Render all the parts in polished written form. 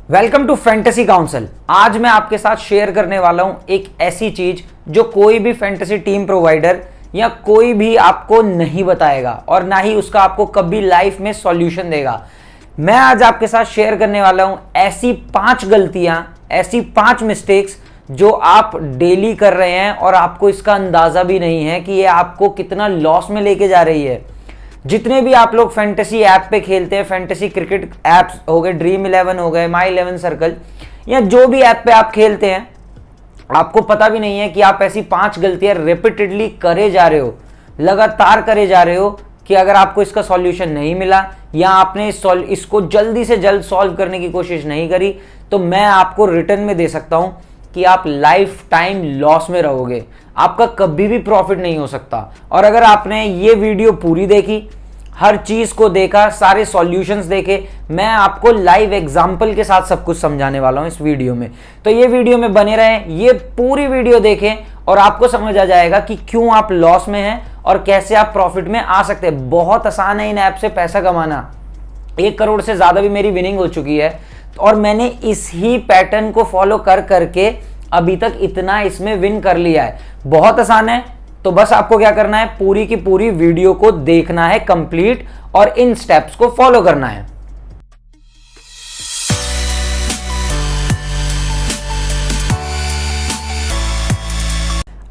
Welcome to fantasy council. आज मैं आपके साथ शेयर करने वाला हूं एक ऐसी चीज जो कोई भी फैंटेसी टीम प्रोवाइडर या कोई भी आपको नहीं बताएगा और ना ही उसका आपको कभी लाइफ में सॉल्यूशन देगा। मैं आज आपके साथ शेयर करने वाला हूं ऐसी 5 गलतियां, ऐसी 5 मिस्टेक्स जो आप डेली कर रहे हैं और आपको इसका अंदाजा भी नहीं है कि ये आपको कितना लॉस में लेके जा रही है। जितने भी आप लोग फैंटेसी ऐप पे खेलते हैं, फैंटेसी क्रिकेट ऐप्स हो गए, ड्रीम 11 हो गए, माई 11 सर्कल या जो भी ऐप पे आप खेलते हैं, आपको पता भी नहीं है कि आप ऐसी 5 गलतियां रिपीटेडली करे जा रहे हो, लगातार करे जा रहे हो कि अगर आपको इसका सॉल्यूशन नहीं मिला या आपने इसको जल्दी से जल्द सॉल्व करने की कोशिश नहीं करी तो मैं आपको रिटर्न में दे सकता हूं कि आप लाइफ टाइम लॉस में रहोगे, आपका कभी भी प्रॉफिट नहीं हो सकता। और अगर आपने ये वीडियो पूरी देखी, हर चीज को देखा, सारे सॉल्यूशंस देखे, मैं आपको लाइव एग्जांपल के साथ सब कुछ समझाने वाला हूं इस वीडियो में। तो ये वीडियो में बने रहें, ये पूरी वीडियो देखें और आपको समझ आ जाएगा कि क्यों आप लॉस में हैं और कैसे आप प्रॉफिट में आ सकते हैं। बहुत आसान है इन ऐप से पैसा कमाना। 1 करोड़ से ज्यादा भी मेरी विनिंग हो चुकी है और मैंने इस ही पैटर्न को फॉलो कर करके अभी तक इतना इसमें विन कर लिया है। बहुत आसान है, तो बस आपको क्या करना है, पूरी की पूरी वीडियो को देखना है कंप्लीट और इन स्टेप्स को फॉलो करना है।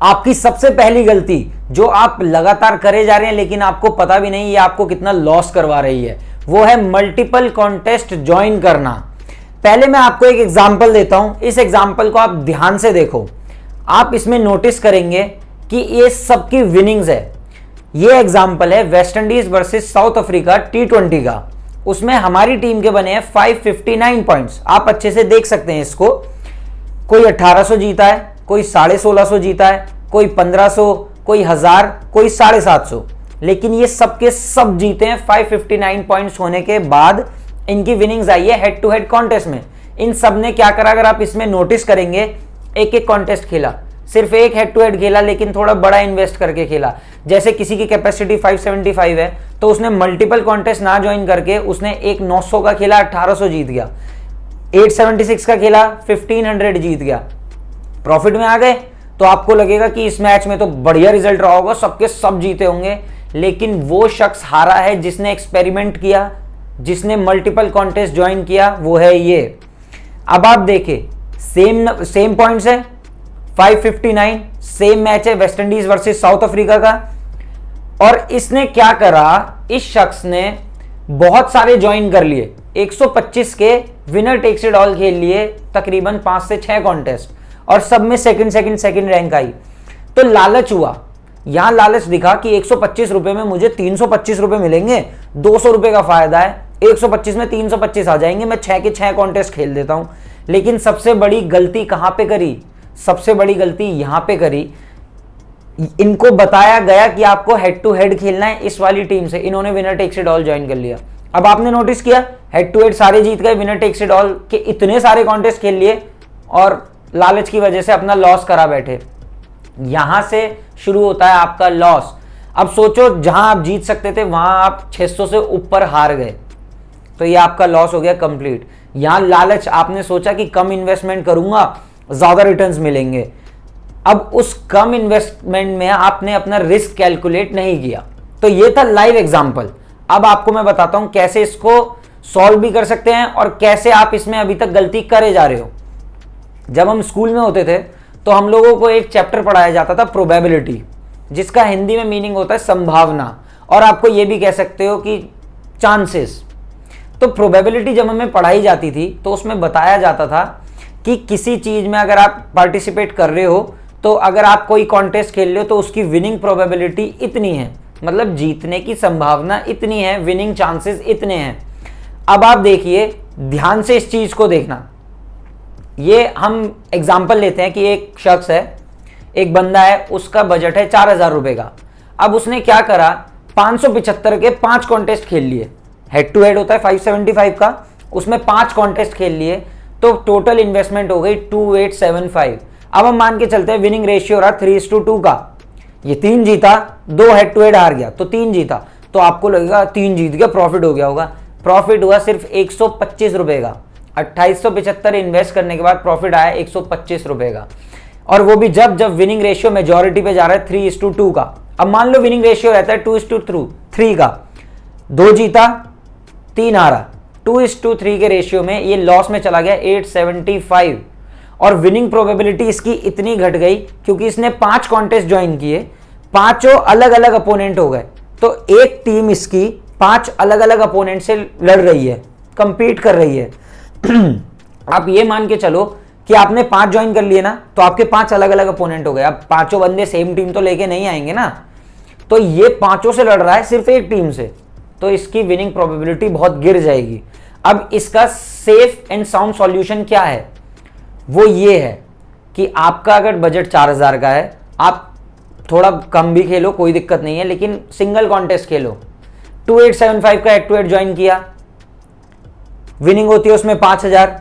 आपकी सबसे पहली गलती जो आप लगातार करे जा रहे हैं लेकिन आपको पता भी नहीं ये आपको कितना लॉस करवा रही है, वो है मल्टीपल कॉन्टेस्ट ज्वाइन करना। पहले मैं आपको एक एग्जांपल देता हूं, इस एग्जांपल को आप ध्यान से देखो। आप इसमें नोटिस करेंगे कि ये सबकी विनिंग्स है। ये एग्जांपल है West Indies versus south Africa T20 का। उसमें हमारी टीम के बने हैं 559 पॉइंट्स। आप अच्छे से देख सकते हैं इसको। कोई 1800 जीता है, कोई 1650 जीता है, कोई 1500, कोई 1000, कोई 750, लेकिन ये सबके सब जीते हैं। 559 पॉइंट्स होने के बाद इनकी विनिंग्स आई है हेड टू हेड कॉन्टेस्ट में। इन सब ने क्या करा, अगर आप इसमें नोटिस करेंगे, एक एक कॉन्टेस्ट खेला, सिर्फ एक हेड टू हेड खेला लेकिन थोड़ा बड़ा इन्वेस्ट करके खेला। जैसे किसी की कैपेसिटी 575 है तो उसने मल्टीपल कॉन्टेस्ट ना ज्वाइन करके उसने एक 900 का खेला, 1800 जीत गया। 876 का खेला, 1500 जीत गया, प्रॉफिट में आ गए। तो आपको लगेगा कि इस मैच में तो बढ़िया रिजल्ट रहा होगा, सबके सब जीते होंगे, लेकिन वो शख्स हारा है जिसने एक्सपेरिमेंट किया, जिसने मल्टीपल कॉन्टेस्ट ज्वाइन किया, वो है ये। अब आप देखें, सेम पॉइंट्स है, 559, सेम मैच है West Indies versus south Africa का। और इसने क्या करा, इस शख्स ने बहुत सारे ज्वाइन कर लिए, 125 के विनर टेक्स इट ऑल खेल लिए, तकरीबन 5 से 6 कॉन्टेस्ट, और सब में सेकंड रैंक आई। तो लालच हुआ, यहां लालच दिखा कि 125 रुपए में मुझे 325 रुपए मिलेंगे, 200 रुपए का फायदा है, 125 में 325 आ जाएंगे, मैं 6 के 6 कॉन्टेस्ट खेल देता हूं। लेकिन सबसे बड़ी गलती कहां पे करी, सबसे बड़ी गलती यहां पे करी। इनको बताया गया कि आपको हेड टू हेड खेलना है इस वाली टीम से, इन्होंने winner takes it all join कर लिया। अब आपने नोटिस किया, हेड टू हेड सारे जीत गए, विनर टेक्स इट ऑल के इतने सारे कॉन्टेस्ट खेल लिए और लालच की वजह से अपना लॉस करा बैठे। यहां से शुरू होता है आपका लॉस। अब सोचो, जहां आप जीत सकते थे वहां आप 600 से ऊपर हार गए, तो ये आपका लॉस हो गया कंप्लीट। यहां लालच, आपने सोचा कि कम इन्वेस्टमेंट करूंगा, ज्यादा रिटर्न्स मिलेंगे। अब उस कम इन्वेस्टमेंट में आपने अपना रिस्क कैलकुलेट नहीं किया। तो ये था लाइव एग्जांपल। अब आपको मैं बताता हूं कैसे इसको सॉल्व भी कर सकते हैं और कैसे आप इसमें अभी तक गलती करे जा रहे हो। जब हम स्कूल में होते थे तो हम लोगों को एक चैप्टर पढ़ाया जाता था प्रोबेबिलिटी, जिसका हिंदी में मीनिंग होता है संभावना, और आपको ये भी कह सकते हो कि चांसेस। तो प्रोबेबिलिटी जब हमें पढ़ाई जाती थी तो उसमें बताया जाता था कि किसी चीज में अगर आप पार्टिसिपेट कर रहे हो, तो अगर आप कोई कॉन्टेस्ट खेल रहे हो तो उसकी विनिंग प्रोबेबिलिटी इतनी है, मतलब जीतने की संभावना इतनी है, विनिंग चांसेस इतने हैं। अब आप देखिए, ध्यान से इस चीज को देखना। ये हम एग्जाम्पल लेते हैं कि एक शख्स है, एक बंदा है, उसका बजट है 4000 रुपए का। अब उसने क्या करा, 575 के 5 कॉन्टेस्ट खेल लिए, हेड टू हेड होता है 575 का, उसमें 5 कॉन्टेस्ट खेल लिए, तो टोटल इन्वेस्टमेंट हो गई 2875। अब हम मान के चलते हैं विनिंग रेशियो रहा 3:2 का, ये 3 जीता, 2 हेड टू हेड हार गया, तो 3 जीता, तो आपको लगेगा 3 जीत गया, प्रॉफिट हो गया होगा। प्रॉफिट हुआ सिर्फ 125 रुपए का। 2875 इन्वेस्ट करने के बाद प्रॉफिट आया 125 रुपए का, और वो भी जब जब विनिंग रेशियो मेजॉरिटी पे जा रहा है 3:2 का। अब मान लो विनिंग रेशियो रहता है 2:3 का, 2 जीता 3 हारा, 2:3 के रेशियो में ये लॉस में चला गया 875, और विनिंग प्रोबेबिलिटी इसकी इतनी घट गई क्योंकि इसने 5 कॉन्टेस्ट ज्वाइन किए, पांचों अलग अलग अपोनेंट हो गए, तो एक टीम इसकी 5 अलग अलग अपोनेंट से लड़ रही है, कंपीट कर रही है। आप ये मान के चलो कि आपने 5 ज्वाइन कर लिए ना, तो आपके 5 अलग अलग अपोनेंट हो गए। अब पांचों बंदे सेम टीम तो लेके नहीं आएंगे ना, तो ये पांचों से लड़ रहा है सिर्फ एक टीम से, तो इसकी विनिंग प्रोबेबिलिटी बहुत गिर जाएगी। अब इसका सेफ एंड साउंड सॉल्यूशन क्या है? वो ये है कि आपका अगर बजट 4000 का है, आप थोड़ा कम भी खेलो कोई दिक्कत नहीं है, लेकिन सिंगल कॉन्टेस्ट खेलो। 2875 का 8-8 ज्वाइन किया, विनिंग होती है उसमें 5000।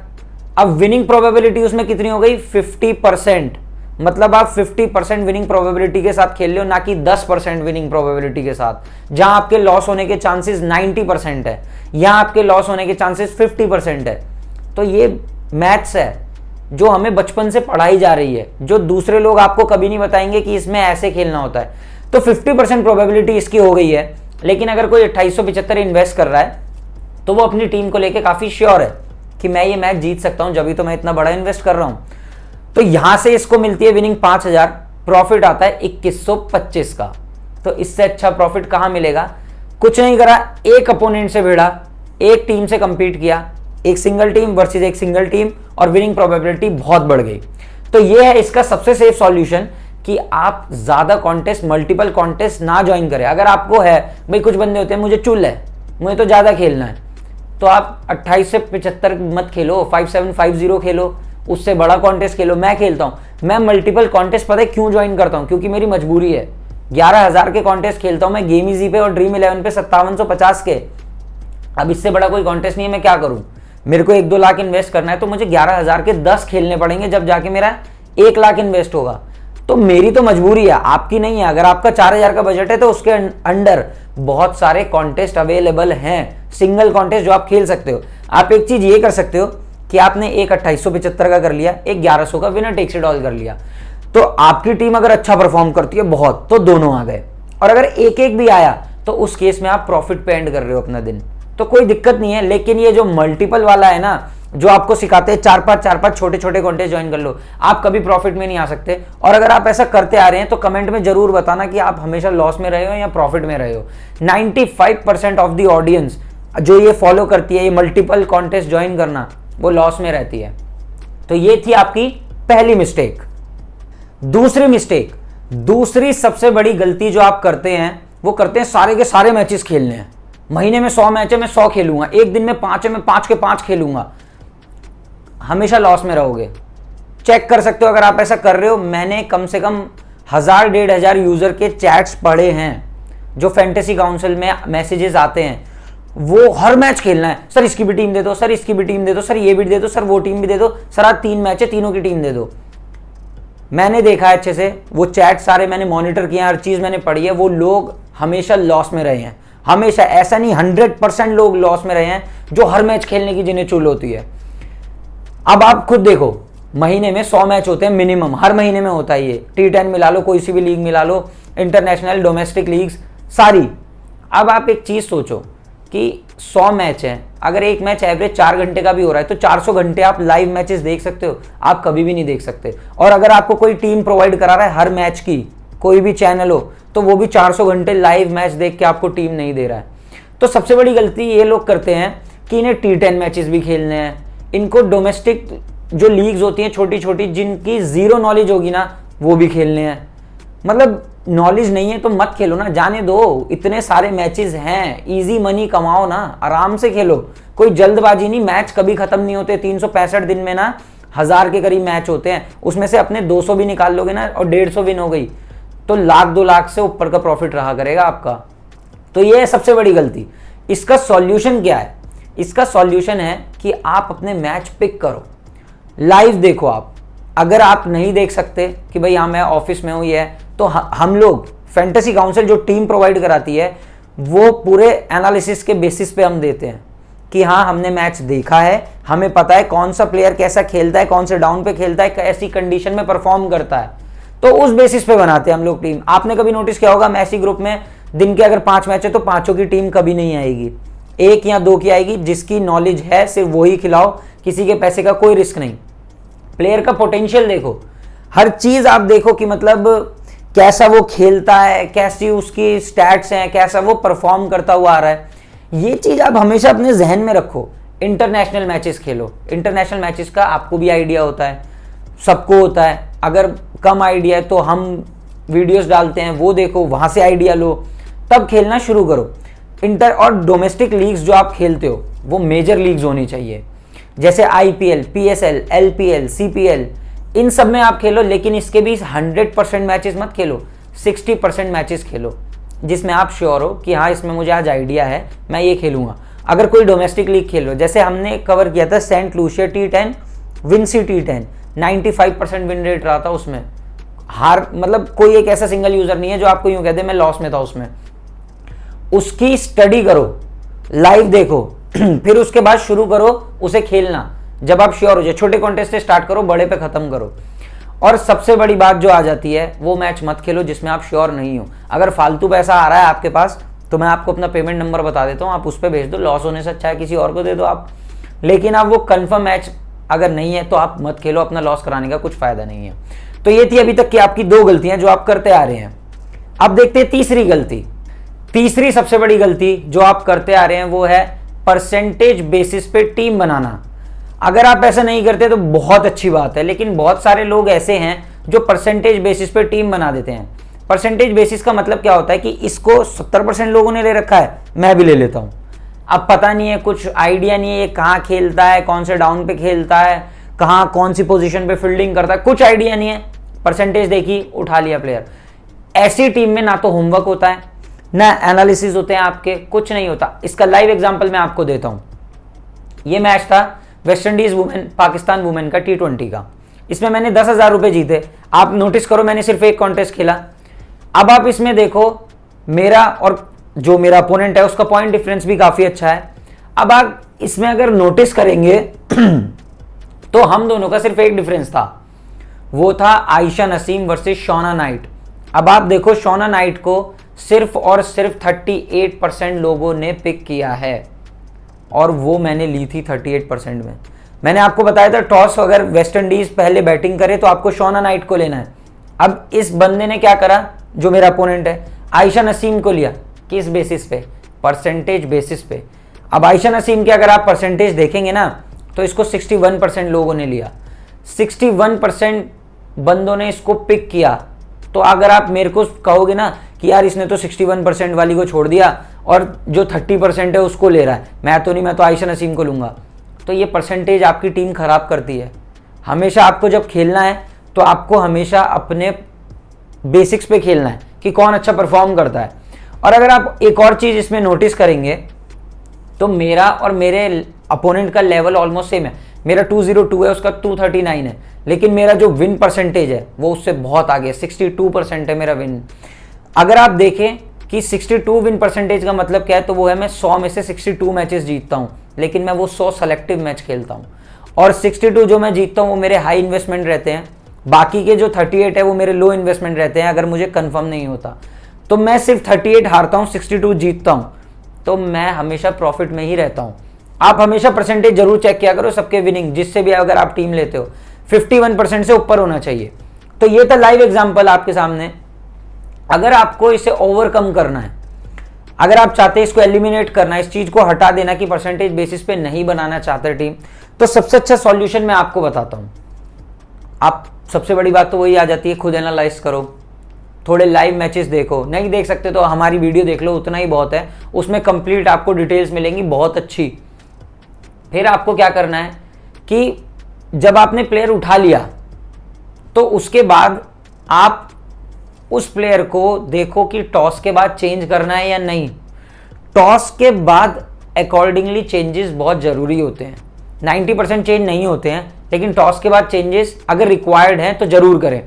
अब विनिंग प्रोबेबिलिटी उसमें कितनी हो गई? 50%। मतलब आप 50% विनिंग प्रोबेबिलिटी के साथ खेल रहे हो, ना कि 10% विनिंग प्रोबेबिलिटी के साथ। जहां आपके लॉस होने के चांसेस 90% है, यहां आपके लॉस होने के चांसेस 50% है। तो ये मैथ्स है जो हमें बचपन से पढ़ाई जा रही है, जो दूसरे लोग आपको कभी नहीं बताएंगे कि इसमें ऐसे खेलना होता है। तो 50% प्रोबेबिलिटी इसकी हो गई है, लेकिन अगर कोई 2875 इन्वेस्ट कर रहा है तो वो अपनी टीम को लेके काफी श्योर है कि मैं ये मैच जीत सकता हूं, जब भी तो मैं इतना बड़ा इन्वेस्ट कर रहा हूं। तो यहां से इसको मिलती है विनिंग 5000, प्रॉफिट आता है 2125 का। तो इससे अच्छा प्रॉफिट कहां मिलेगा? कुछ नहीं करा, एक अपोनेंट से भिड़ा, एक टीम से कंपीट किया, एक सिंगल टीम वर्सेस एक सिंगल टीम, और विनिंग प्रोबेबिलिटी बहुत बढ़ गई। तो ये है इसका सबसे सेफ सॉल्यूशन कि आप ज्यादा कॉन्टेस्ट, मल्टीपल कॉन्टेस्ट ना ज्वाइन करें। अगर आपको है भाई, कुछ बंदे होते हैं मुझे चुल है, मुझे तो ज्यादा खेलना है, तो आप 28 से 75 मत खेलो, 5750 खेलो, उससे बड़ा कॉन्टेस्ट खेलो। मैं खेलता हूं, मैं मल्टीपल कॉन्टेस्ट पता है क्यों ज्वाइन करता हूं? क्योंकि मेरी मजबूरी है। 11000 के कॉन्टेस्ट खेलता हूं मैं गेम इजी पे और ड्रीम 11 पे 5750 के। अब इससे बड़ा कोई कॉन्टेस्ट नहीं है, मैं क्या करूं? मेरे को 1-2 लाख इन्वेस्ट करना है, तो मुझे 11000 के 10 खेलने पड़ेंगे, जब जाके मेरा 1 लाख इन्वेस्ट होगा। तो मेरी तो मजबूरी है, आपकी नहीं है। अगर आपका 4000 का बजट है तो उसके अंडर बहुत सारे कॉन्टेस्ट अवेलेबल हैं, सिंगल कॉन्टेस्ट जो आप खेल सकते हो। आप एक चीज ये कर सकते हो कि आपने एक 2875 का कर लिया, एक 1100 का विनर टेक्स इट ऑल कर लिया, तो आपकी टीम अगर अच्छा परफॉर्म करती है बहुत, तो दोनों आ गए। और अगर एक एक भी आया तो उस केस में आप प्रॉफिट पे एंड कर रहे हो अपना दिन, तो कोई दिक्कत नहीं है। लेकिन ये जो मल्टीपल वाला है ना, जो आपको सिखाते हैं 4-5 छोटे छोटे कॉन्टेस्ट ज्वाइन कर लो, आप कभी प्रॉफिट में नहीं आ सकते। और अगर आप ऐसा करते आ रहे हैं तो कमेंट में जरूर बताना कि आप हमेशा लॉस में रहे हो या प्रॉफिट में रहे हो। 95% ऑफ द ऑडियंस जो ये फॉलो करती है, ये मल्टीपल कॉन्टेस्ट ज्वाइन करना, वो लॉस में रहती है। तो ये थी आपकी पहली मिस्टेक। दूसरी मिस्टेक, दूसरी सबसे बड़ी गलती जो आप करते हैं, वो करते हैं सारे के सारे मैचेस खेलने हैं। महीने में 100 मैच है, मैं 100 खेलूंगा, एक दिन में 5 है, मैं 5 के 5 खेलूंगा। हमेशा लॉस में रहोगे। चेक कर सकते हो अगर आप ऐसा कर रहे हो। मैंने कम से कम 1000-1500 यूजर के चैट्स पढ़े हैं, जो फैंटेसी काउंसिल में मैसेजेस आते हैं। वो हर मैच खेलना है, सर इसकी भी टीम दे दो, सर इसकी भी टीम दे दो, सर ये भी दे दो, सर वो टीम भी दे दो, सर आज 3 मैच है, तीनों की टीम दे दो। मैंने देखा है अच्छे से, वो चैट सारे मैंने मॉनिटर किया, हर चीज मैंने पढ़ी है। वो लोग हमेशा लॉस में रहे हैं, हमेशा। ऐसा नहीं, 100% लोग लॉस में रहे हैं जो हर मैच खेलने की जिन्हें चुल होती है। अब आप खुद देखो, महीने में 100 मैच होते हैं मिनिमम, हर महीने में होता है ये। T10 मिला लो, कोई सी भी लीग मिला लो, इंटरनेशनल, डोमेस्टिक लीग्स सारी। अब आप एक चीज सोचो कि 100 मैच है, अगर एक मैच एवरेज 4 घंटे का भी हो रहा है, तो 400 घंटे आप लाइव मैचेस देख सकते हो? आप कभी भी नहीं देख सकते। और अगर आपको कोई टीम प्रोवाइड करा रहा है हर मैच की, कोई भी चैनल हो, तो वो भी 400 घंटे लाइव मैच देख के आपको टीम नहीं दे रहा है। तो सबसे बड़ी गलती ये लोग करते हैं कि इन्हें T10 मैचेस भी खेलने हैं, इनको डोमेस्टिक जो लीग्स होती हैं छोटी छोटी, जिनकी जीरो नॉलेज होगी ना, वो भी खेलने हैं। मतलब नॉलेज नहीं है तो मत खेलो ना, जाने दो। इतने सारे मैचेस हैं, इजी मनी कमाओ ना, आराम से खेलो, कोई जल्दबाजी नहीं। मैच कभी खत्म नहीं होते, 365 दिन में ना 1000 के करीब मैच होते हैं, उसमें से अपने 200 भी निकाल लोगे ना, और 150 विन हो गई, तो 1-2 लाख से ऊपर का प्रॉफिट रहा करेगा आपका। तो ये है सबसे बड़ी गलती। इसका सॉल्यूशन क्या है? इसका सॉल्यूशन है कि आप अपने मैच पिक करो, लाइव देखो। आप अगर आप नहीं देख सकते कि भाई हाँ मैं ऑफिस में हूँ, ये है, तो हम लोग फैंटेसी काउंसिल जो टीम प्रोवाइड कराती है, वो पूरे एनालिसिस के बेसिस पे हम देते हैं कि हाँ हमने मैच देखा है, हमें पता है कौन सा प्लेयर कैसा खेलता है, कौन से डाउन पे खेलता है, कैसी कंडीशन में परफॉर्म करता है, तो उस बेसिस पे बनाते हैं हम लोग टीम। आपने कभी नोटिस किया होगा मैसी ग्रुप में दिन के अगर 5 मैच है तो 5 की टीम कभी नहीं आएगी, 1 या 2 की आएगी। जिसकी नॉलेज है सिर्फ वही खिलाओ, किसी के पैसे का कोई रिस्क नहीं। प्लेयर का पोटेंशियल देखो, हर चीज आप देखो कि मतलब कैसा वो खेलता है, कैसी उसकी स्टैट्स हैं, कैसा वो परफॉर्म करता हुआ आ रहा है। ये चीज आप हमेशा अपने जहन में रखो। इंटरनेशनल मैचेस खेलो, इंटरनेशनल मैचेस का आपको भी आइडिया होता है, सबको होता है। अगर कम आइडिया है तो हम वीडियोस डालते हैं, वो देखो, वहां से आइडिया लो, तब खेलना शुरू करो। इंटर और डोमेस्टिक लीग्स जो आप खेलते हो वो मेजर लीग्स होनी चाहिए, जैसे IPL, PSL, LPL, CPL, इन सब में आप खेलो। लेकिन इसके भी 100% मैचेस मत खेलो, 60% मैचेस खेलो जिसमें आप श्योर हो कि हाँ इसमें मुझे आज आइडिया है, मैं ये खेलूंगा। अगर कोई डोमेस्टिक लीग खेल लो, जैसे हमने कवर किया था Saint Lucia T10, Vincy T10, 95% win rate रहा था उसमें। हार मतलब कोई एक ऐसा सिंगल यूजर नहीं है जो आपको यूं कह दे मैं लॉस में था उसमें। उसकी स्टडी करो, लाइव देखो, फिर उसके बाद शुरू करो उसे खेलना। जब आप श्योर हो जाए, छोटे कॉन्टेस्ट से स्टार्ट करो, बड़े पे खत्म करो। और सबसे बड़ी बात जो आ जाती है, वो मैच मत खेलो जिसमें आप श्योर नहीं हो। अगर फालतू पैसा आ रहा है आपके पास तो मैं आपको अपना पेमेंट नंबर बता देता हूँ, आप उस पर भेज दो, लॉस होने से अच्छा है किसी और को दे दो आप। लेकिन अब वो कंफर्म मैच अगर नहीं है तो आप मत खेलो, अपना लॉस कराने का कुछ फायदा नहीं है। तो ये थी अभी तक की आपकी 2 गलतियां जो आप करते आ रहे हैं। अब देखते हैं तीसरी गलती। तीसरी सबसे बड़ी गलती जो आप करते आ रहे हैं वो है परसेंटेज बेसिस पे टीम बनाना। अगर आप ऐसा नहीं करते तो बहुत अच्छी बात है, लेकिन बहुत सारे लोग ऐसे हैं जो परसेंटेज बेसिस पे टीम बना देते हैं। परसेंटेज बेसिस का मतलब क्या होता है कि इसको 70% लोगों ने ले रखा है, मैं भी ले लेता हूं। अब पता नहीं है, कुछ आइडिया नहीं है ये कहाँ खेलता है, कौन से डाउन पे खेलता है, कहाँ कौन सी पोजीशन पे फील्डिंग करता है, कुछ आइडिया नहीं है। परसेंटेज देखी, उठा लिया प्लेयर। ऐसी टीम में ना तो होमवर्क होता है, ना एनालिसिस होते हैं आपके, कुछ नहीं होता। इसका लाइव एग्जांपल मैं आपको देता हूं। ये मैच था West Indies women Pakistan women का T20 का। इसमें मैंने 10,000 रुपए जीते। आप नोटिस करो, मैंने सिर्फ एक कॉन्टेस्ट खेला। अब आप इसमें देखो, मेरा और जो मेरा अपोनेंट है उसका पॉइंट डिफरेंस भी काफी अच्छा है। अब आप इसमें अगर नोटिस करेंगे तो हम दोनों का सिर्फ एक डिफरेंस था, वो था आयशा नसीम वर्सेस शोना नाइट। अब आप देखो, शोना नाइट को सिर्फ और सिर्फ 38% लोगों ने पिक किया है और वो मैंने ली थी 38% में। मैंने आपको बताया था टॉस अगर वेस्ट इंडीज पहले बैटिंग करे तो आपको शोना नाइट को लेना है। अब इस बंदे ने क्या करा, जो मेरा अपोनेंट है, आयशा नसीम को लिया। किस बेसिस पे? परसेंटेज बेसिस पे। अब आयशा नसीम की अगर आप परसेंटेज देखेंगे ना तो इसको 61% लोगों ने लिया, 61% बंदों ने इसको पिक किया। तो अगर आप मेरे को कहोगे ना कि यार इसने तो 61% वाली को छोड़ दिया और जो 30% है उसको ले रहा है, मैं तो नहीं, मैं तो आयशा नसीम को लूंगा, तो ये परसेंटेज आपकी टीम खराब करती है। हमेशा आपको जब खेलना है तो आपको हमेशा अपने बेसिक्स पे खेलना है कि कौन अच्छा परफॉर्म करता है। और अगर आप एक और चीज इसमें नोटिस करेंगे तो मेरा और मेरे अपोनेंट का लेवल ऑलमोस्ट सेम है। मेरा 202 है, उसका 239 है, लेकिन मेरा जो विन परसेंटेज है वो उससे बहुत आगे, 62% है मेरा विन। अगर आप देखें कि 62 विन परसेंटेज का मतलब क्या है, तो वो है मैं 100 में से 62 मैचेस जीतता हूं, लेकिन मैं वो 100 सेलेक्टिव मैच खेलता हूं। और 62 जो मैं जीतता हूं वो मेरे हाई इन्वेस्टमेंट रहते हैं, बाकी के जो 38 है वो मेरे लो इन्वेस्टमेंट रहते हैं अगर मुझे कंफर्म नहीं होता। तो मैं सिर्फ 38 हारता हूं, 62 जीतता हूं, तो मैं हमेशा प्रॉफिट में ही रहता हूं। आप हमेशा परसेंटेज जरूर चेक किया करो सबके विनिंग, जिससे भी अगर आप टीम लेते हो 51% से ऊपर होना चाहिए। तो ये था लाइव एग्जांपल आपके सामने। अगर आपको इसे ओवरकम करना है, अगर आप चाहते हैं इसको एलिमिनेट करना है, इस चीज को हटा देना कि परसेंटेज बेसिस पे नहीं बनाना चाहते टीम, तो सबसे अच्छा सॉल्यूशन मैं आपको बताता हूं। आप सबसे बड़ी बात तो वही आ जाती है, खुद एनालाइज करो, थोड़े लाइव मैचेस देखो। नहीं देख सकते तो हमारी वीडियो देख लो, उतना ही बहुत है, उसमें कंप्लीट आपको डिटेल्स मिलेंगी बहुत अच्छी। फिर आपको क्या करना है कि जब आपने प्लेयर उठा लिया तो उसके बाद आप उस प्लेयर को देखो कि टॉस के बाद चेंज करना है या नहीं। टॉस के बाद अकॉर्डिंगली चेंजेस बहुत जरूरी होते हैं, 90% चेंज नहीं होते हैं, लेकिन टॉस के बाद चेंजेस अगर रिक्वायर्ड हैं तो जरूर करें।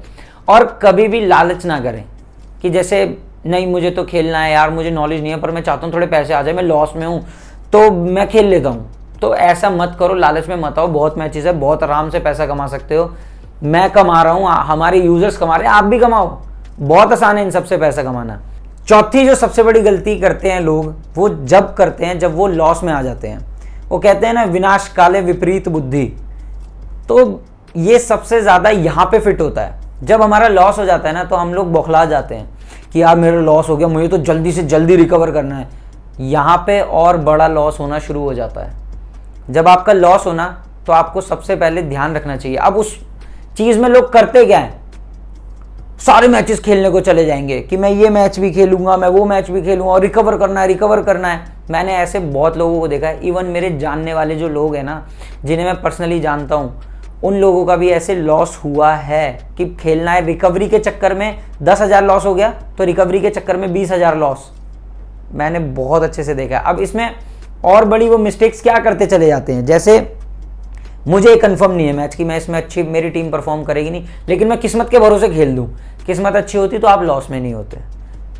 और कभी भी लालच ना करें कि जैसे नहीं मुझे तो खेलना है यार, मुझे नॉलेज नहीं है पर मैं चाहता हूँ थोड़े पैसे आ जाए, मैं लॉस में हूँ तो मैं खेल लेता हूँ। तो ऐसा मत करो, लालच में मत आओ। बहुत मैचेस है, बहुत आराम से पैसा कमा सकते हो। मैं कमा रहा हूँ, हमारे यूजर्स कमा रहे हैं, आप भी कमाओ। बहुत आसान है इन सबसे पैसा कमाना। चौथी जो सबसे बड़ी गलती करते हैं लोग, वो जब करते हैं जब वो लॉस में आ जाते हैं। वो कहते हैं ना, विनाश काले विपरीत बुद्धि। तो ये सबसे ज़्यादा यहाँ पे फिट होता है। जब हमारा लॉस हो जाता है ना, तो हम लोग बौखला जाते हैं कि यार मेरा लॉस हो गया, मुझे तो जल्दी से जल्दी रिकवर करना है। यहाँ पे और बड़ा लॉस होना शुरू हो जाता है। जब आपका लॉस होना, तो आपको सबसे पहले ध्यान रखना चाहिए। अब उस चीज़ में लोग करते क्या हैं, सारे मैचेस खेलने को चले जाएंगे कि मैं ये मैच भी खेलूंगा, मैं वो मैच भी खेलूंगा, और रिकवर करना है, रिकवर करना है। मैंने ऐसे बहुत लोगों को देखा है, इवन मेरे जानने वाले जो लोग हैं ना, जिन्हें मैं पर्सनली जानता हूँ, उन लोगों का भी ऐसे लॉस हुआ है कि खेलना है, रिकवरी के चक्कर में 10,000 लॉस हो गया, तो रिकवरी के चक्कर में 20,000 लॉस। मैंने बहुत अच्छे से देखा है। अब इसमें और बड़ी वो मिस्टेक्स क्या करते चले जाते हैं, जैसे मुझे कंफर्म नहीं है मैच की, मैं इसमें अच्छी, मेरी टीम परफॉर्म करेगी नहीं, लेकिन मैं किस्मत के भरोसे खेल दूं। किस्मत अच्छी होती तो आप लॉस में नहीं होते।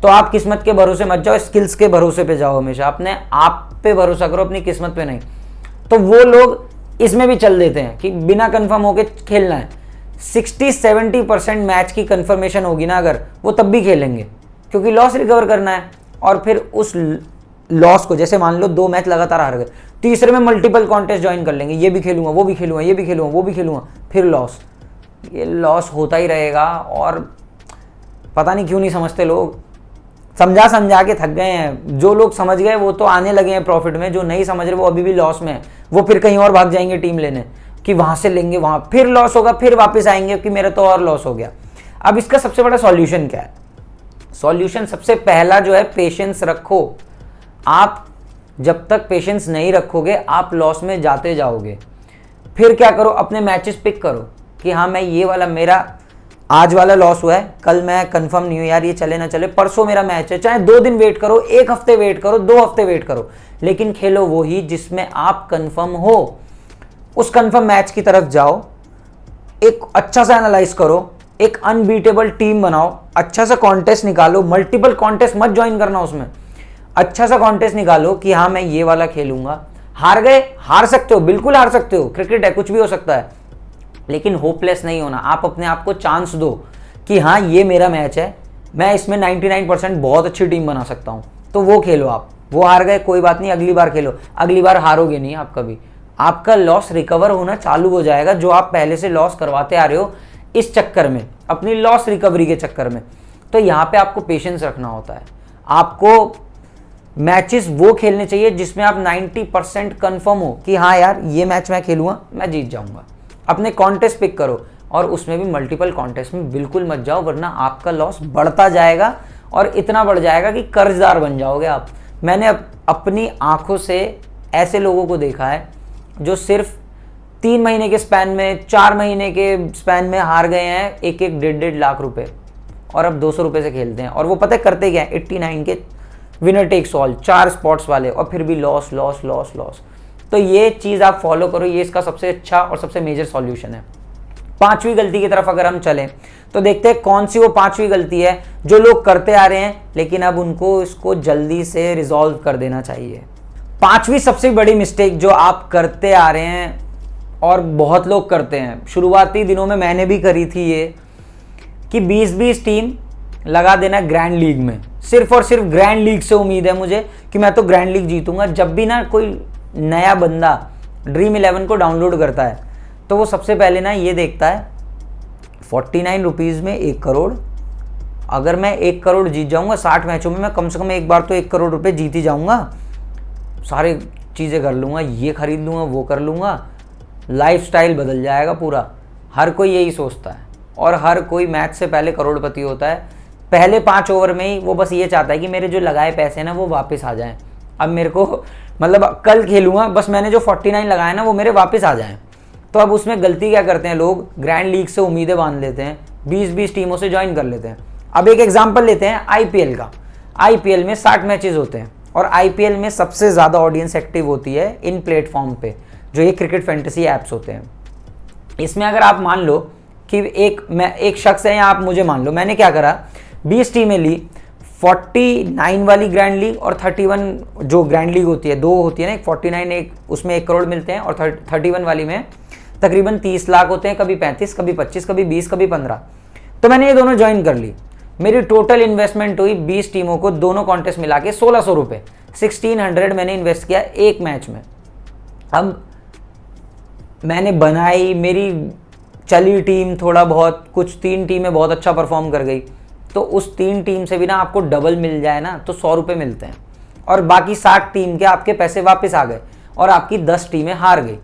तो आप किस्मत के भरोसे मत जाओ, स्किल्स के भरोसे पे जाओ। हमेशा अपने आप पे भरोसा करो, अपनी किस्मत पे नहीं। तो वो लोग इसमें भी चल देते हैं कि बिना कंफर्म होके खेलना है। 60-70% मैच की कंफर्मेशन होगी ना अगर, वो तब भी खेलेंगे, क्योंकि लॉस रिकवर करना है। और फिर उस लॉस को, जैसे मान लो 2 मैच लगातार हार गए, तीसरे में मल्टीपल कॉन्टेस्ट ज्वाइन कर लेंगे, ये भी खेलूंगा, वो भी खेलूंगा, ये भी खेलूंगा, वो भी खेलूंगा, फिर लॉस। ये लॉस होता ही रहेगा। और पता नहीं क्यों नहीं समझते लोग, समझा समझा के थक गए हैं। जो लोग समझ गए वो तो आने लगे हैं प्रॉफिट में, जो नहीं समझ रहे वो अभी भी लॉस में है। वो फिर कहीं और भाग जाएंगे टीम लेने कि वहां से लेंगे, वहां फिर लॉस होगा, फिर वापस आएंगे कि मेरा तो और लॉस हो गया। अब इसका सबसे बड़ा सॉल्यूशन क्या है? सॉल्यूशन सबसे पहला जो है, पेशेंस रखो। आप जब तक पेशेंस नहीं रखोगे, आप लॉस में जाते जाओगे। फिर क्या करो, अपने मैचेस पिक करो कि हाँ मैं ये वाला, मेरा आज वाला लॉस हुआ है, कल मैं कंफर्म नहीं हूँ यार, ये चले ना चले, परसों मेरा मैच है। चाहे 2 दिन वेट करो, 1 हफ्ते वेट करो, 2 हफ्ते वेट करो, लेकिन खेलो वो ही जिसमें आप कंफर्म हो। उस कंफर्म मैच की तरफ जाओ, एक अच्छा सा एनालाइज करो, एक अनबीटेबल टीम बनाओ, अच्छा सा कॉन्टेस्ट निकालो। मल्टीपल कॉन्टेस्ट मत ज्वाइन करना उसमें, अच्छा सा कॉन्टेस्ट निकालो कि हाँ मैं ये वाला खेलूंगा। हार गए, हार सकते हो, बिल्कुल हार सकते हो, क्रिकेट है, कुछ भी हो सकता है, लेकिन होपलेस नहीं होना। आप अपने आप को चांस दो कि हाँ ये मेरा मैच है, मैं इसमें 99% बहुत अच्छी टीम बना सकता हूँ, तो वो खेलो आप। वो हार गए कोई बात नहीं, अगली बार खेलो, अगली बार हारोगे नहीं आप कभी। आपका लॉस रिकवर होना चालू हो जाएगा, जो आप पहले से लॉस करवाते आ रहे हो इस चक्कर में, अपनी लॉस रिकवरी के चक्कर में। तो यहाँ पे आपको पेशेंस रखना होता है। आपको मैचेस वो खेलने चाहिए जिसमें आप 90% कंफर्म हो कि हाँ यार ये मैच मैं खेलूंगा, मैं जीत जाऊंगा। अपने कॉन्टेस्ट पिक करो, और उसमें भी मल्टीपल कॉन्टेस्ट में बिल्कुल मत जाओ, वरना आपका लॉस बढ़ता जाएगा और इतना बढ़ जाएगा कि कर्जदार बन जाओगे आप। मैंने अपनी आंखों से ऐसे लोगों को देखा है जो सिर्फ 3 महीने के स्पैन में, 4 महीने के स्पैन में हार गए हैं 1-1, 1.5 लाख रुपए, और अब 200 रुपये से खेलते हैं। और वो पता है करते क्या है, 89 के विनर टेक्स ऑल, 4 स्पॉट्स वाले, और फिर भी लॉस लॉस लॉस लॉस। तो ये चीज़ आप फॉलो करो, ये इसका सबसे अच्छा और सबसे मेजर सॉल्यूशन है। 5वीं गलती की तरफ अगर हम चलें तो देखते हैं कौन सी वो 5वीं गलती है जो लोग करते आ रहे हैं, लेकिन अब उनको इसको जल्दी से रिजॉल्व कर देना चाहिए। 5वीं सबसे बड़ी मिस्टेक जो आप करते आ रहे हैं, और बहुत लोग करते हैं, शुरुआती दिनों में मैंने भी करी थी ये, कि 20-20 टीम लगा देना ग्रैंड लीग में। सिर्फ और सिर्फ ग्रैंड लीग से उम्मीद है मुझे कि मैं तो ग्रैंड लीग जीतूंगा। जब भी ना कोई नया बंदा ड्रीम 11 को डाउनलोड करता है, तो वो सबसे पहले ना ये देखता है 49 रुपीज़ में 1 करोड़। अगर मैं 1 करोड़ जीत जाऊंगा 60 मैचों में, मैं कम से कम एक बार तो 1 करोड़ रुपए जीत ही जाऊंगा। सारी चीज़ें कर लूँगा, ये खरीद लूँगा, वो कर लूँगा, लाइफस्टाइल बदल जाएगा पूरा। हर कोई यही सोचता है, और हर कोई मैच से पहले करोड़पति होता है। पहले 5 ओवर में ही वो बस ये चाहता है कि मेरे जो लगाए पैसे ना वो वापस आ जाएं। अब मेरे को मतलब कल खेलूंगा, बस मैंने जो 49 लगाया ना वो मेरे वापस आ जाएं। तो अब उसमें गलती क्या करते हैं लोग, ग्रैंड लीग से उम्मीदें बांध लेते हैं, 20-20 टीमों से ज्वाइन कर लेते हैं। अब एक एग्जांपल लेते हैं आईपीएल का। आईपीएल में 60 मैचेस होते हैं, और आईपीएल में सबसे ज़्यादा ऑडियंस एक्टिव होती है इन प्लेटफॉर्म पे, जो ये क्रिकेट फैंटेसी ऐप्स होते हैं। इसमें अगर आप मान लो कि एक शख्स है, या आप मुझे मान लो, मैंने क्या करा, 20 टीमें ली, 49 वाली ग्रैंड लीग और 31 जो ग्रैंड लीग होती है, दो होती है ना, एक 49 एक उसमें 1 करोड़ मिलते हैं और 31 वाली में तकरीबन 30 लाख होते हैं, कभी 35, कभी 25, कभी 20, कभी 15। तो मैंने ये दोनों ज्वाइन कर ली। मेरी टोटल इन्वेस्टमेंट हुई 20 टीमों को दोनों कॉन्टेस्ट मिला के 1600 रुपये, 1600 मैंने इन्वेस्ट किया एक मैच में। अब मैंने बनाई, मेरी चली टीम थोड़ा बहुत, कुछ 3 टीमें बहुत अच्छा परफॉर्म कर गई, तो उस 3 टीम से भी ना आपको डबल मिल जाए ना तो 100 रुपये मिलते हैं, और बाकी 60 टीम के आपके पैसे वापस आ गए और आपकी 10 टीमें हार गई।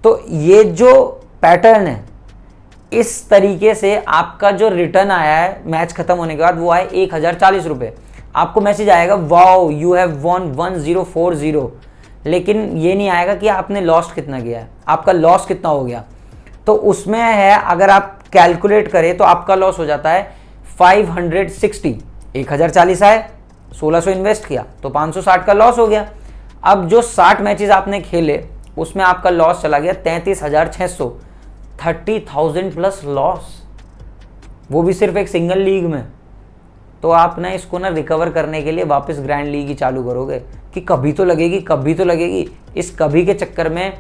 तो ये जो पैटर्न है, इस तरीके से आपका जो रिटर्न आया है मैच खत्म होने के बाद वो आए 1040 रुपये। आपको मैसेज आएगा वाओ यू हैव वॉन 1040, लेकिन ये नहीं आएगा कि आपने लॉस कितना किया है, आपका लॉस कितना हो गया। तो उसमें है, अगर आप कैलकुलेट करें तो आपका लॉस हो जाता है 560। 1040 आए, 1600 इन्वेस्ट किया तो 560 का लॉस हो गया। अब जो 60 मैचेस आपने खेले उसमें आपका लॉस चला गया 33,600, 30,000 प्लस लॉस, वो भी सिर्फ एक सिंगल लीग में। तो आप ना इसको ना रिकवर करने के लिए वापस ग्रैंड लीग ही चालू करोगे कि कभी तो लगेगी, कभी तो लगेगी। इस कभी के चक्कर में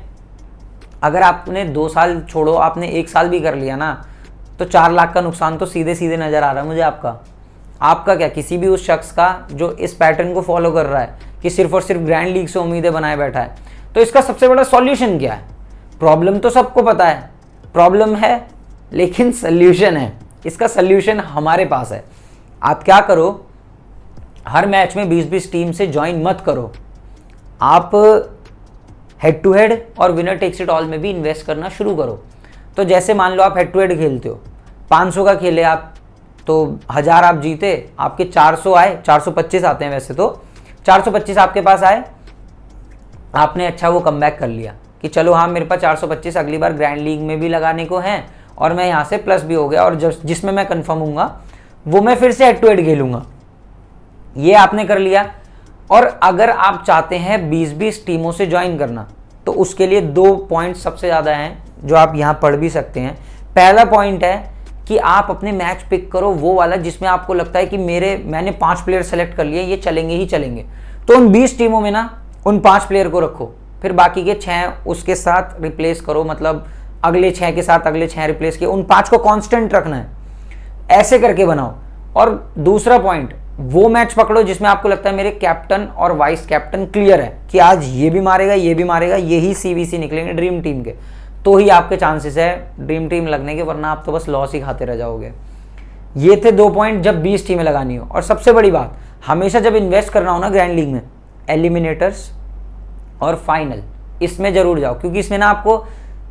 अगर आपने 2 साल छोड़ो, आपने 1 साल भी कर लिया ना, तो 4 लाख का नुकसान तो सीधे सीधे नजर आ रहा है मुझे आपका क्या, किसी भी उस शख्स का जो इस पैटर्न को फॉलो कर रहा है कि सिर्फ और सिर्फ ग्रैंड लीग से उम्मीदें बनाए बैठा है। तो इसका सबसे बड़ा सॉल्यूशन क्या है? प्रॉब्लम तो सबको पता है, प्रॉब्लम है, लेकिन सल्यूशन है। इसका सल्यूशन हमारे पास है। आप क्या करो, हर मैच में 20-20 टीम से ज्वाइन मत करो, आप हेड टू हेड और विनर टेक्स इट ऑल में भी इन्वेस्ट करना शुरू करो। तो जैसे मान लो आप हेड टू हेड खेलते हो, 500 का खेले आप, तो 1000 आप जीते, आपके 400 आए, 425 आते हैं वैसे तो, 425 आपके पास आए, आपने अच्छा वो कमबैक कर लिया कि चलो हाँ मेरे पास 425 अगली बार ग्रैंड लीग में भी लगाने को हैं और मैं यहाँ से प्लस भी हो गया, और जिसमें मैं कंफर्म हूँगा वो मैं फिर से हेड टू हेड खेलूंगा। ये आपने कर लिया। और अगर आप चाहते हैं 20-20 टीमों से ज्वाइन करना, तो उसके लिए 2 पॉइंट सबसे ज़्यादा हैं जो आप यहाँ पढ़ भी सकते हैं। पहला पॉइंट है कि आप अपने मैच पिक करो वो वाला जिसमें आपको लगता है कि मैंने 5 प्लेयर सेलेक्ट कर लिए, ये चलेंगे ही चलेंगे। तो उन 20 टीमों में ना उन 5 प्लेयर को रखो, फिर बाकी के 6 उसके साथ रिप्लेस करो, मतलब अगले 6 के साथ अगले 6 रिप्लेस किए, उन 5 को कांस्टेंट रखना है, ऐसे करके बनाओ। और दूसरा पॉइंट, वो मैच पकड़ो जिसमें आपको लगता है मेरे कैप्टन और वाइस कैप्टन क्लियर है कि आज ये भी मारेगा, ये भी मारेगा, यही सीवीसी निकलेंगे ड्रीम टीम के, तो ही आपके चांसेस है ड्रीम टीम लगने के, वरना आप तो बस लॉस ही खाते रह जाओगे। ये थे 2 पॉइंट जब 20 टीमें लगानी हो। और सबसे बड़ी बात, हमेशा जब इन्वेस्ट करना हो ना ग्रैंड लीग में, एलिमिनेटर्स और फाइनल इसमें जरूर जाओ, क्योंकि इसमें ना आपको,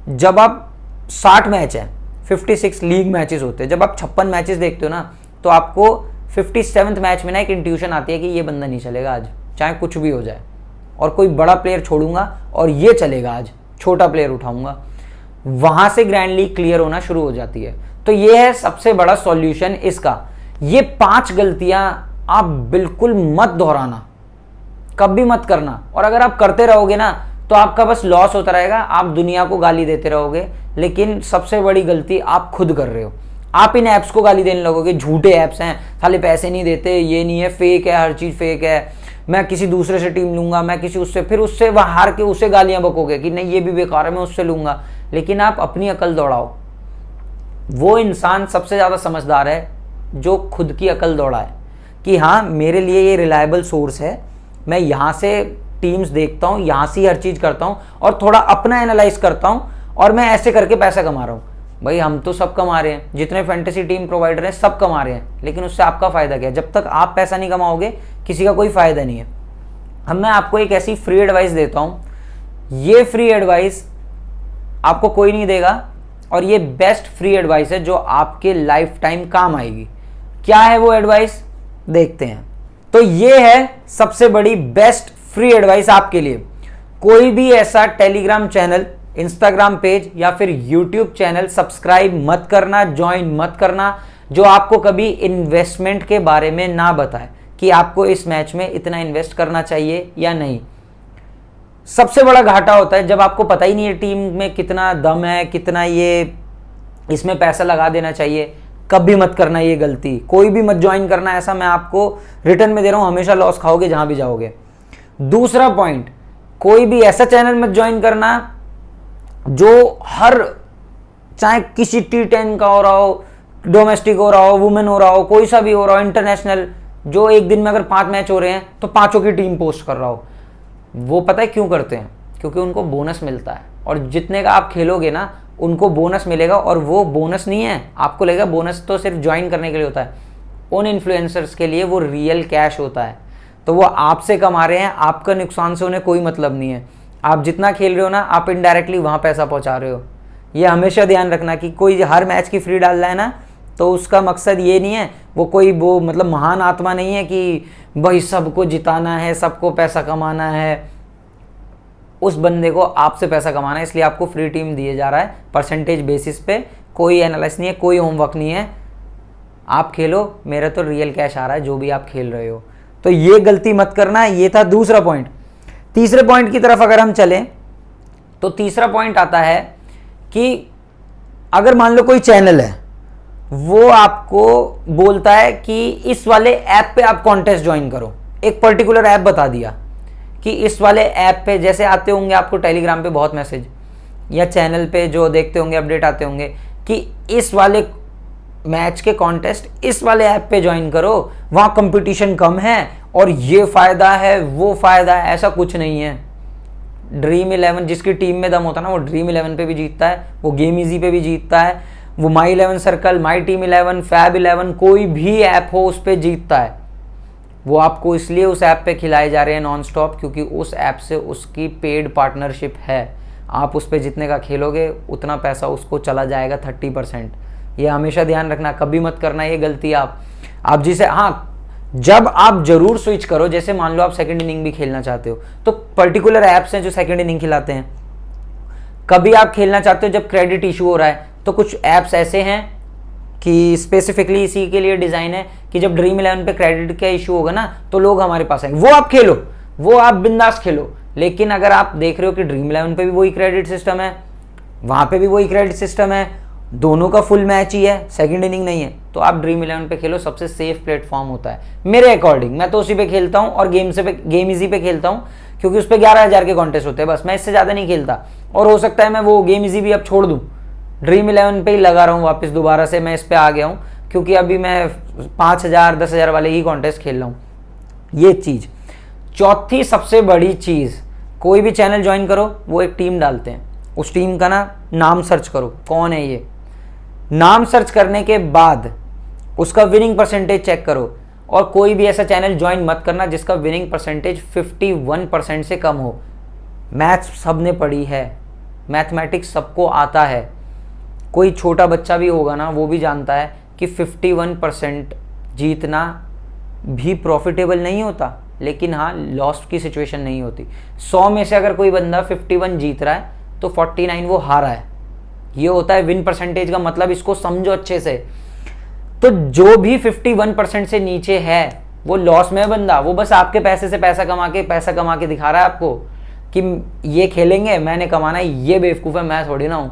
जब आप 60 मैच है, 56 लीग मैचेस होते हैं, जब आप 56 मैचेस देखते हो ना, तो आपको 57th मैच में ना एक इंट्यूशन आती है कि ये बंदा नहीं चलेगा आज, चाहे कुछ भी हो जाए, और कोई बड़ा प्लेयर छोड़ूंगा और ये चलेगा आज, छोटा प्लेयर उठाऊंगा। वहां से ग्रैंड लीग क्लियर होना शुरू हो जाती है। तो ये है सबसे बड़ा सॉल्यूशन इसका। ये 5 गलतियां आप बिल्कुल मत दोहराना, कभी मत करना। और अगर आप करते रहोगे ना तो आपका बस लॉस होता रहेगा, आप दुनिया को गाली देते रहोगे, लेकिन सबसे बड़ी गलती आप खुद कर रहे हो। आप इन ऐप्स को गाली देने लगोगे, झूठे ऐप्स हैं, साले पैसे नहीं देते, ये नहीं है, फेक है, हर चीज़ फेक है, मैं किसी दूसरे से टीम लूंगा, मैं किसी उससे, फिर उससे वह हार के उसे गालियां बकोगे कि नहीं ये भी बेकार है, मैं उससे लूंगा। लेकिन आप अपनी अकल दौड़ाओ। वो इंसान सबसे ज़्यादा समझदार है जो खुद की अकल दौड़ाए कि हाँ मेरे लिए ये रिलायबल सोर्स है, मैं यहाँ से टीम्स देखता हूँ, यहाँ से हर चीज़ करता हूँ और थोड़ा अपना एनालाइज करता हूँ और मैं ऐसे करके पैसा कमा रहा हूँ। भाई हम तो सब कमा रहे हैं, जितने फैंटेसी टीम प्रोवाइडर हैं सब कमा रहे हैं, लेकिन उससे आपका फ़ायदा क्या है? जब तक आप पैसा नहीं कमाओगे किसी का कोई फ़ायदा नहीं है। अब मैं आपको एक ऐसी फ्री एडवाइस देता हूँ, ये फ्री एडवाइस आपको कोई नहीं देगा और ये बेस्ट फ्री एडवाइस है जो आपके लाइफ टाइम काम आएगी। क्या है वो एडवाइस, देखते हैं। तो ये है सबसे बड़ी बेस्ट फ्री एडवाइस आपके लिए। कोई भी ऐसा टेलीग्राम चैनल, इंस्टाग्राम पेज या फिर यूट्यूब चैनल सब्सक्राइब मत करना, ज्वाइन मत करना, जो आपको कभी इन्वेस्टमेंट के बारे में ना बताए कि आपको इस मैच में इतना इन्वेस्ट करना चाहिए या नहीं। सबसे बड़ा घाटा होता है जब आपको पता ही नहीं है टीम में कितना दम है, कितना ये इसमें पैसा लगा देना चाहिए, कभी मत करना ये गलती, कोई भी मत ज्वाइन करना, ऐसा मैं आपको रिटर्न में दे रहा हूं, हमेशा लॉस खाओगे जहां भी जाओगे। दूसरा पॉइंट, कोई भी ऐसा चैनल मत ज्वाइन करना जो हर, चाहे किसी T10 का हो रहा हो, डोमेस्टिक हो रहा हो, वुमेन हो रहा हो, कोई सा भी हो रहा हो, इंटरनेशनल, जो एक दिन में अगर 5 मैच हो रहे हैं तो 5 की टीम पोस्ट कर रहा हो। वो पता है क्यों करते हैं? क्योंकि उनको बोनस मिलता है, और जितने का आप खेलोगे ना उनको बोनस मिलेगा, और वो बोनस नहीं है, आपको लगेगा बोनस तो सिर्फ ज्वाइन करने के लिए होता है, उन इन्फ्लुएंसर्स के लिए वो रियल कैश होता है। तो वो आपसे कमा रहे हैं, आपका नुकसान से उन्हें कोई मतलब नहीं है। आप जितना खेल रहे हो ना, आप इनडायरेक्टली वहाँ पैसा पहुँचा रहे हो। ये हमेशा ध्यान रखना कि कोई हर मैच की फ्री डाल रहा है ना, तो उसका मकसद ये नहीं है, वो कोई वो मतलब महान आत्मा नहीं है कि भाई सबको जिताना है, सबको पैसा कमाना है। उस बंदे को आपसे पैसा कमाना है, इसलिए आपको फ्री टीम दिए जा रहा है परसेंटेज बेसिस पे। कोई एनालिसिस नहीं है, कोई होमवर्क नहीं है, आप खेलो, मेरा तो रियल कैश आ रहा है जो भी आप खेल रहे हो। तो ये गलती मत करना। ये था दूसरा पॉइंट। तीसरे पॉइंट की तरफ अगर हम चलें तो तीसरा पॉइंट आता है कि अगर मान लो कोई चैनल है, वो आपको बोलता है कि इस वाले ऐप पे आप कॉन्टेस्ट ज्वाइन करो, एक पर्टिकुलर ऐप बता दिया कि इस वाले ऐप पे, जैसे आते होंगे आपको टेलीग्राम पे बहुत मैसेज, या चैनल पे जो देखते होंगे अपडेट आते होंगे कि इस वाले मैच के कॉन्टेस्ट इस वाले ऐप पे ज्वाइन करो, वहाँ कंपटीशन कम है और ये फ़ायदा है वो फ़ायदा है। ऐसा कुछ नहीं है। ड्रीम 11 जिसकी टीम में दम होता है ना, वो ड्रीम 11 पे भी जीतता है, वो गेम इजी पे भी जीतता है, वो माई 11 सर्कल, माई टीम 11, फैब 11, कोई भी ऐप हो उस पर जीतता है। वो आपको इसलिए उस ऐप पे खिलाए जा रहे हैं नॉन स्टॉप, क्योंकि उस ऐप से उसकी पेड पार्टनरशिप है। आप उस पर जितने का खेलोगे उतना पैसा उसको चला जाएगा 30%। ये हमेशा ध्यान रखना, कभी मत करना ये गलती। आप जिसे, हाँ, जब आप जरूर स्विच करो, जैसे मान लो आप सेकंड इनिंग भी खेलना चाहते हो तो पर्टिकुलर ऐप्स हैं जो सेकंड इनिंग खिलाते हैं। कभी आप खेलना चाहते हो जब क्रेडिट इशू हो रहा है, तो कुछ ऐप्स ऐसे हैं कि स्पेसिफिकली इसी के लिए डिज़ाइन है कि जब ड्रीम 11 पे क्रेडिट का इशू होगा ना तो लोग हमारे पास आएंगे, वो आप खेलो, वो आप बिंदास खेलो। लेकिन अगर आप देख रहे हो कि ड्रीम 11 पे भी वही क्रेडिट सिस्टम है, वहाँ पे भी वही क्रेडिट सिस्टम है, दोनों का फुल मैच ही है, सेकंड इनिंग नहीं है, तो आप ड्रीम 11 पे खेलो, सबसे सेफ प्लेटफॉर्म होता है मेरे अकॉर्डिंग। मैं तो उसी पे खेलता हूँ और गेम इजी पे खेलता हूँ, क्योंकि उस पर 11,000 के कॉन्टेस्ट होते हैं बस, मैं इससे ज़्यादा नहीं खेलता। और हो सकता है मैं वो गेम इजी भी अब छोड़ दूँ, ड्रीम 11 पे ही लगा रहा हूँ वापस, दोबारा से मैं इस पे आ गया हूँ, क्योंकि अभी मैं 5,000 10,000 वाले ही कॉन्टेस्ट खेल रहा हूँ। ये चीज़। चौथी सबसे बड़ी चीज़, कोई भी चैनल ज्वाइन करो, वो एक टीम डालते हैं, उस टीम का ना नाम सर्च करो, कौन है ये। नाम सर्च करने के बाद उसका विनिंग परसेंटेज चेक करो, और कोई भी ऐसा चैनल ज्वाइन मत करना जिसका विनिंग परसेंटेज 51% से कम हो। मैथ्स सबने पढ़ी है, मैथमेटिक्स सबको आता है, कोई छोटा बच्चा भी होगा ना वो भी जानता है कि 51% जीतना भी प्रॉफिटेबल नहीं होता, लेकिन हाँ लॉस की सिचुएशन नहीं होती। 100 में से अगर कोई बंदा 51 जीत रहा है तो 49 वो हारा है, ये होता है विन परसेंटेज का मतलब, इसको समझो अच्छे से। तो जो भी 51% से नीचे है वो लॉस में है बंदा, वो बस आपके पैसे से पैसा कमा के दिखा रहा है आपको कि ये खेलेंगे मैंने कमाना है, ये बेवकूफ़ है, मैं थोड़ी ना हूँ।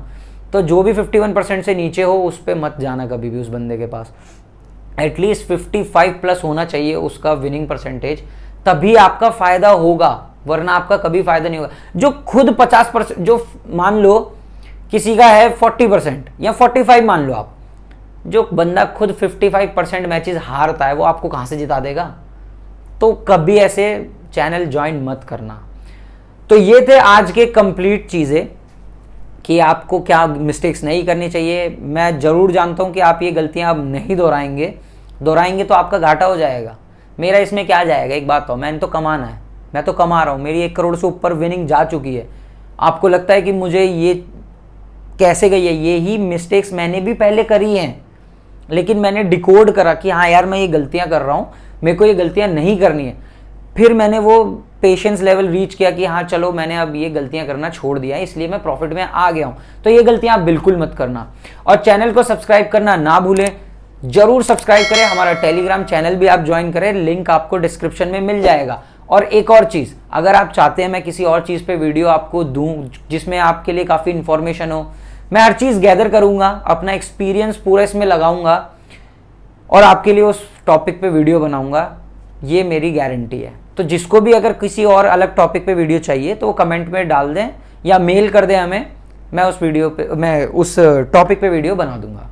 तो जो भी 51% से नीचे हो उस पर मत जाना कभी भी, उस बंदे के पास एटलीस्ट 55 प्लस होना चाहिए उसका विनिंग परसेंटेज, तभी आपका फ़ायदा होगा, वरना आपका कभी फ़ायदा नहीं होगा। जो खुद 50%, जो मान लो किसी का है 40% या 45 मान लो आप, जो बंदा खुद 55% मैचेस हारता है वो आपको कहाँ से जिता देगा। तो कभी ऐसे चैनल ज्वाइन मत करना। तो ये थे आज के कंप्लीट चीज़ें कि आपको क्या मिस्टेक्स नहीं करनी चाहिए। मैं ज़रूर जानता हूँ कि आप ये गलतियाँ अब नहीं दोहराएंगे तो आपका घाटा हो जाएगा। मेरा इसमें क्या जाएगा, एक बात तो, मैंने तो कमाना है, मैं तो कमा रहा हूँ, मेरी 1 करोड़ से ऊपर विनिंग जा चुकी है। आपको लगता है कि मुझे ये कैसे गई है, ये ही मिस्टेक्स मैंने भी पहले करी हैं, लेकिन मैंने डिकोड करा कि हाँ यार मैं ये गलतियाँ कर रहा हूँ, मेरे को ये गलतियाँ नहीं करनी है। फिर मैंने वो पेशेंस लेवल रीच किया कि हाँ चलो मैंने अब ये गलतियां करना छोड़ दिया है, इसलिए मैं प्रॉफिट में आ गया हूं। तो ये गलतियां आप बिल्कुल मत करना, और चैनल को सब्सक्राइब करना ना भूलें, जरूर सब्सक्राइब करें। हमारा टेलीग्राम चैनल भी आप ज्वाइन करें, लिंक आपको डिस्क्रिप्शन में मिल जाएगा। और एक और चीज़, अगर आप चाहते हैं मैं किसी और चीज़ पे वीडियो आपको दूं जिसमें आपके लिए काफ़ी इन्फॉर्मेशन हो, मैं हर चीज़ गैदर करूँगा, अपना एक्सपीरियंस पूरा इसमें लगाऊंगा, और आपके लिए उस टॉपिक पे वीडियो बनाऊंगा, ये मेरी गारंटी है। तो जिसको भी अगर किसी और अलग टॉपिक पे वीडियो चाहिए तो वो कमेंट में डाल दें या मेल कर दें हमें, मैं उस टॉपिक पे वीडियो बना दूंगा।